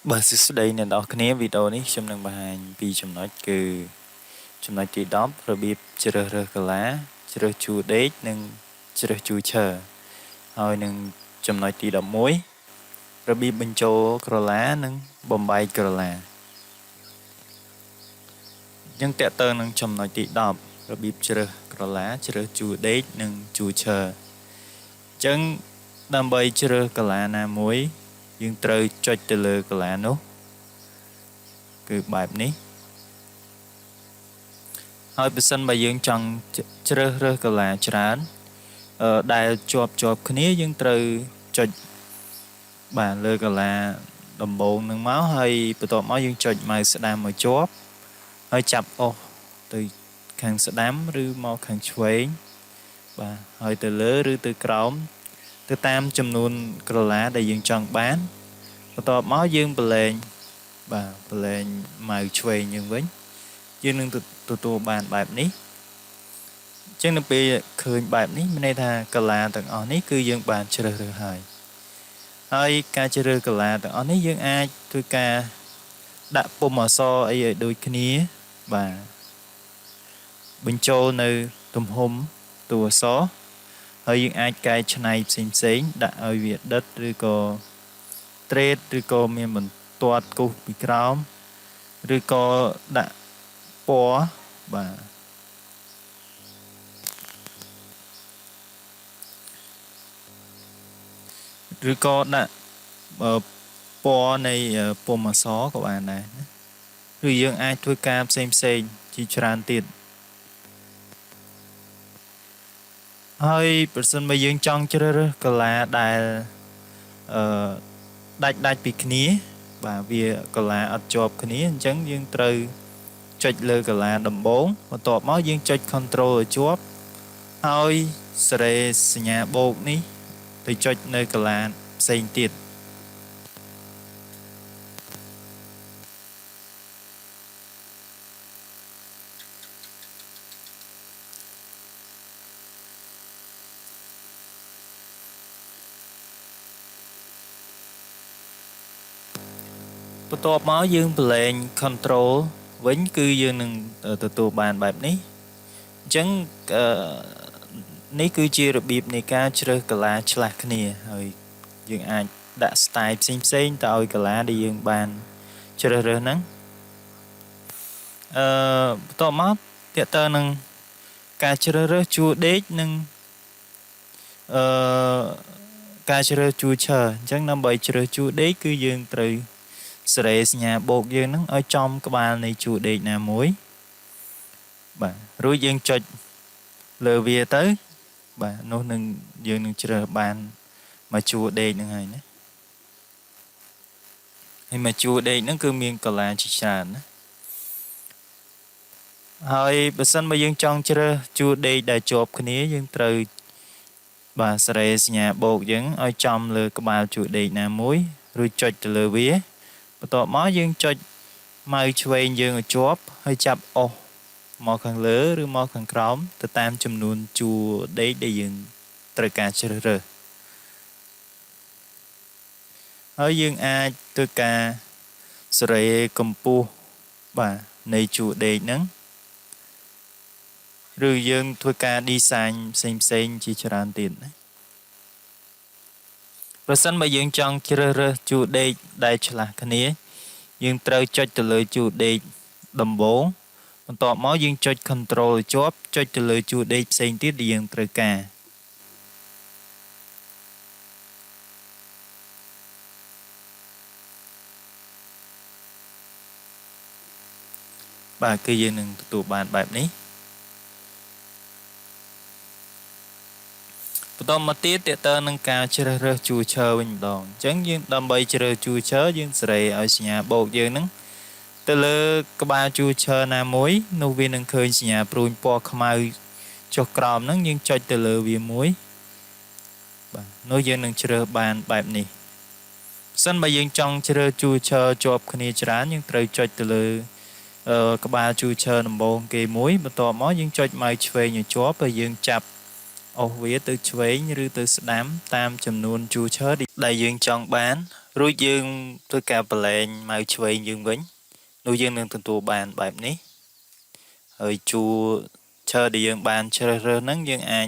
Bà sẽ đây nên đó cái video này trong năng bài vì trong nói cứ trong nói chỉ đó rồi bị chờ cái lá chờ chu đế nên chờ chu chờ rồi nên trong nói chỉ đậm muối rồi bị bên châu cái lá nên bom bay cái lá nhưng tệ tơ nên trong nói chỉ đậm rồi bị chờ cái lá chờ chu đế nên chu chờ chẳng đâm bay chờ cái lá na muối nhưng trời cho từ lừa cái lá nó cứ bài nàyហើយបើសិនបើយើងចង់ជ្រើសរើសកន្លែងច្រើនដែលជាប់គ្នាយើងត្រូវចុចបាទលើកន្លែងដំបូងនឹងមកហើយបន្ទាប់មកយើងចុចម៉ៅស្ដាំមកជាប់ហើយចាប់អុសទៅខាងស្ដាំឬមកខាងឆ្វេងបាទហើយទៅលើឬទៅក្រោមទៅតាមចំនួនក្រឡាដែលយើងចង់បានបន្ទាប់មកយើងប្រឡែងបាទប្រឡែងម៉ៅឆ្វេងយើងវិញយើងនឹងទទួលបានបែបនេះចឹងនៅពេលឃើញបែបនេះមានន័យថាកលាទាំងអស់នេះគឺយើងបានជ្រើសរើសហើយការជ្រើសរើសកលាទាំងអស់នេះយើងអាចធ្វើការដាក់ពុម្ពអក្សរអីឲ្យដូចគ្នាបាទបញ្ចូលនៅទំហំតួអក្សរហើយយើងអាចកែច្នៃផ្សេងដាក់ឲ្យវាដិតឬក៏ត្រេតឬក៏មានបន្ទាត់គូសពីក្រោមឬក៏ដាក់ពណ៌បាទឬក៏ដាក់ពណ៌នៃពុម្ពអក្សរក៏បានដែរឬយើងអាចធ្វើការផ្សេងជាច្រើនទៀតហើយប្រសិនបើយើងចង់ជ្រើសរើសកលាដែលដាច់ពីគ្នាបាទវាកលាអត់ជាប់គ្នាអញ្ចឹងយើងត្រូវចុចលើកលាដំបូងបន្ទាប់មកយើងចុច Control ឲ្យជាប់ហើយសេរីសញ្ញាបូកនេះទៅចុចនៅកលាផ្សេងទៀតបន្ទាប់មកយើងប្រឡែង Control វិញគឺយើងនឹងទទួលបានបែបនេះអញ្ចឹងនេះគឺជារបៀបនៃការជ្រើសកលាឆ្លាស់គ្នាហើយយើងអាចដាក់ style ផ្សេងទៅឲ្យកលាដែលយើងបានជ្រើសរើសហ្នឹងបន្ទាប់មកតើតើនឹងការជ្រើសរើសជួរដេកនិងការជ្រើសជួរឈើអញ្ចឹងដើម្បីជ្រើសជួរដេកគឺយើងត្រូវសេរីសញ្ញាបូកយើងហ្នឹងឲ្យចំក្បាលនៃជួរដេកណាមួយបាទរួចយើងចុចលើវាទៅបាទនោះនឹងយើងនឹងជ្រើសបានមកជួរដេកហ្នឹងហើយណាហើយមកជួរដេកហ្នឹងគឺមានកលាជាច្រើនណាហើយបើសិនបើយើងចង់ជ្រើសជួរដេកដែលជាប់គ្នាយើងត្រូវបាទសេរីសញ្ញាបូកយើងឲ្យចំលើក្បាលជួរដេកណាមួយរួចចុចទៅលើវាបន្ទាប់មកយើងចុចម៉ៅឆ្វេងយើងឲ្យជាប់ហើយចាប់អុសមកខាងលើឬមកខាងក្រោមទៅតាមចំនួនជួរដេកដែលយើងត្រូវការជ្រើសរើសហើយយើងអាចធ្វើការសេរីកម្ពស់បាទនៃជួរដេកហ្នឹងឬយើងធ្វើការ design ផ្សេងជាច្រើនទៀតណាប្រសិនបើយើងចង់ជ្រើសរើសជួរដេកដែលឆ្លាស់គ្នាយើងត្រូវចុចទៅលើជួរដេកដំបូងបន្ទាប់មកយើងចុច Control ឲ្យជាប់ចុចទៅលើជួរដេកផ្សេងទៀតដែលយើងត្រូវការបាទគឺយើងនឹងទទួលបានបែបនេះបន្តមកទៀតតើតើនឹងការជ្រើសរើសជួរឈើវិញម្ដងអញ្ចឹងយើងដើម្បីជ្រើសជួរឈើយើងសេរីឲ្យសញ្ញាបូកយើងហ្នឹងទៅលើក្បាលជួរឈើណាមួយនោះវានឹងឃើញសញ្ញាព្រួញពណ៌ខ្មៅចុះក្រោមហ្នឹងយើងចុចទៅលើវាមួយបាទនោះយើងនឹងជ្រើសបានបែបនេះសិនបើយើងចង់ជ្រើសជួរឈើជាប់គ្នាច្រើនយើងត្រូវចុចទៅលើក្បាលជួរឈើដំបូងគេមួយបន្ទាប់មកយើងចុចម៉ៅឆ្វេងឲ្យជាប់ហើយយើងចាប់អុសវាទៅឆ្វេងឬទៅស្ដាំតាមចំនួនជួរឈើដែលយើងចង់បាន រួចយើងធ្វើការបលែងម៉ៅឆ្វេងយើងវិញនោះយើងនឹងទទួលបានបែបនេះហើយជួរឈើដែលយើងបានជ្រើសរើសហ្នឹងយើងអាច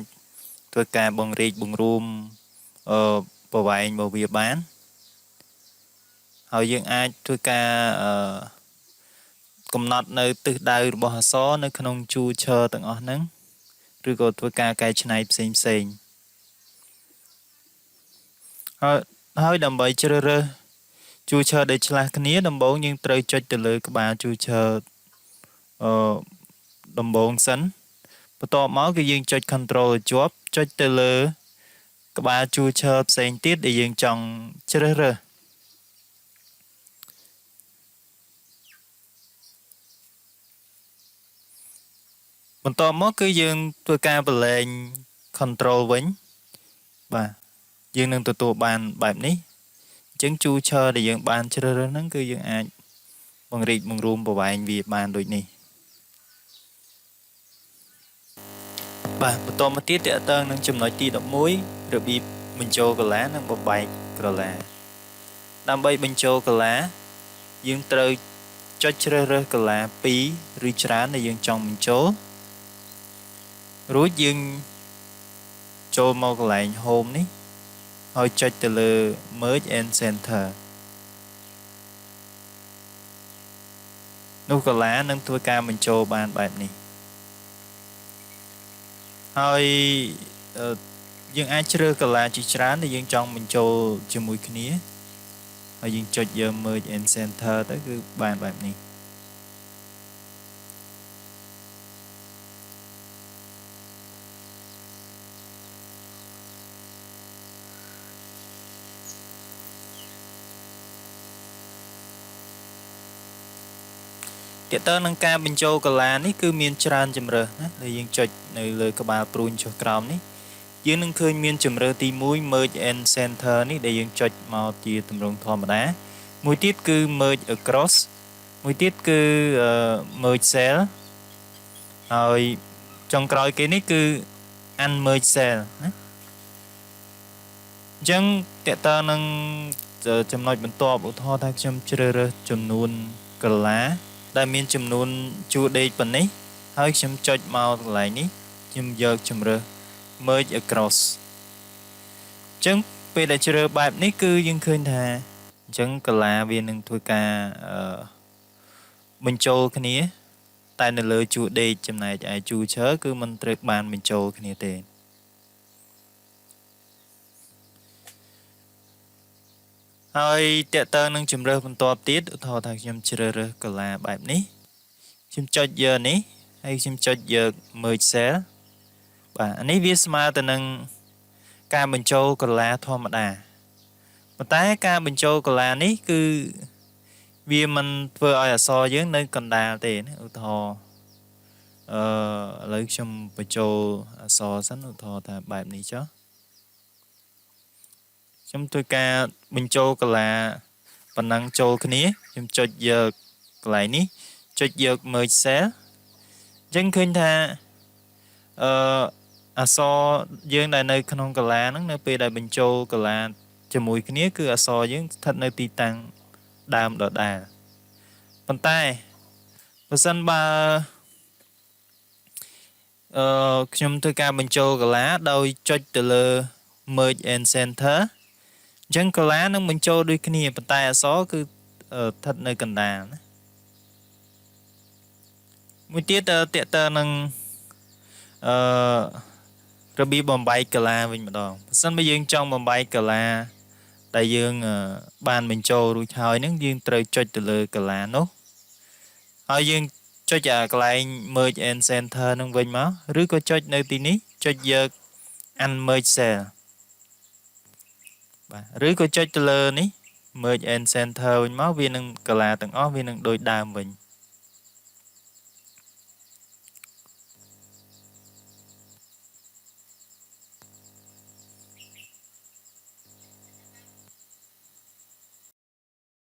ធ្វើការបង្រីកបង្រួមប្រវែងរបស់វាបានហើយយើងអាចធ្វើការកំណត់នៅទិសដៅរបស់អក្សរនៅក្នុងជួរឈើទាំងអស់ហ្នឹងឬក៏ធ្វើការកែច្នៃផ្សេងហើយដើម្បីជ្រើសរើសជួរឈើដែលឆ្លាស់គ្នាដំបូងយើងត្រូវចុចទៅលើក្បាលជួរឈើដំបូងសិនបន្ទាប់មកគឺយើងចុច Control ឲ្យជាប់ចុចទៅលើក្បាលជួរឈើផ្សេងទៀតដែលយើងចង់ជ្រើសរើសបន្ទាប់មកគឺយើងធ្វើការបលែង Control វិញបាទយើងនឹងទទួលបានបែបនេះអញ្ចឹងជួរឈើដែលយើងបានជ្រើសរើសហ្នឹងគឺយើងអាចបង្រីកបង្រួមប្រវែងវាបានដូចនេះបាទបន្តមកទៀតតើតើនឹងចំណុចទី11របៀបបញ្ចូលកលានិងបំបែកក្រឡាដើម្បីបញ្ចូលកលាយើងត្រូវចុចជ្រើសរើសកលា2ឬច្រើនដែលយើងចង់បញ្ចូលរួចយើងចូលមកកន្លែង Home នេះហើយចុចទៅលើ Merge and Center នោះកលានឹងធ្វើការបញ្ចូលបានបែបនេះហើយយើងអាចជ្រើសកលាជាច្រើនដែលយើងចង់បញ្ចូលជាមួយគ្នាហើយយើងចុចយក Merge and Center ទៅគឺបានបែបនេះតើតើនឹងការបញ្ចូលកលានេះគឺមានច្រើនជម្រើសណាដែលយើងចុចនៅលើក្បាលព្រួញចុះក្រោមនេះយើងនឹងឃើញមានជម្រើសទី1 Merge and Center នេះដែលយើងចុចមកជាទម្រង់ធម្មតាមួយទៀតគឺ Merge Across មួយទៀតគឺ Merge Cell ហើយចុងក្រោយគេនេះគឺ Unmerge Cell ណាអញ្ចឹងតើតើនឹងចំណុចបន្ទាប់ឧទាហរណ៍ថាខ្ញុំជ្រើសរើសចំនួនកលាដែលមានចំនួនជួរដេកប៉ុណ្នេះហើយខ្ញុំចុចមកកន្លែងនេះខ្ញុំយកជម្រើស Merge Across អញ្ចឹងពេលដែលជ្រើសបែបនេះគឺយើងឃើញថាអញ្ចឹងកលាវានឹងធ្វើការបញ្ចូលគ្នាតែនៅលើជួរដេកចំណែកឯជួរឈើគឺមិនត្រូវបានបញ្ចូលគ្នាទេហើយតើតើនឹងជម្រើសបន្ទាប់ទៀតឧទាហរណ៍ថាខ្ញុំជ្រើសរើសកលាបែបនេះខ្ញុំចុចយកនេះហើយខ្ញុំចុចយក Merge Cell បាទអានេះវាស្មើទៅនឹងការបញ្ចូលកលាធម្មតាប៉ុន្តែការបញ្ចូលកលានេះគឺវាមិនធ្វើឲ្យអក្សរយើងនៅកណ្ដាលទេណាឧទាហរណ៍ឥឡូវខ្ញុំបញ្ចូលអក្សរសិនឧទាហរណ៍ថាបែបនេះចុះខ្ញុំធ្វើការបញ្ចូលកលាប៉ុណ្ណឹងចូលគ្នាខ្ញុំចុចយកកន្លែងនេះចុចយក Merge Cell អញ្ចឹងឃើញថាអក្សរយើងដែលនៅក្នុងកលាហ្នឹងនៅពេលដែលបញ្ចូលកលាជាមួយគ្នាគឺអក្សរយើងស្ថិតនៅទីតាំងដើមដដែលប៉ុន្តែបើសិនបើខ្ញុំធ្វើការបញ្ចូលកលាដោយចុចទៅលើ Merge and Center អញ្ចឹងកលានឹងបញ្ចូលដូចគ្នាប៉ុន្តែអក្សរគឺស្ថិតនៅកណ្ដាលណាមួយទៀតតើតើនឹងរបៀបបំបែកកលាវិញម្ដងបើសិនបើយើងចង់បំបែកកលាដែលយើងបានបញ្ចូលរួចហើយហ្នឹងយើងត្រូវចុចទៅលើកលានោះហើយយើងចុចកន្លែង Merge and Center នឹងវិញមកឬក៏ចុចនៅទីនេះចុចយក Unmerge Cell បាទឬក៏ចុចទៅលើនេះ Merge and Center វិញមកវានឹងកលាទាំងអស់វានឹងដូចដើមវិញ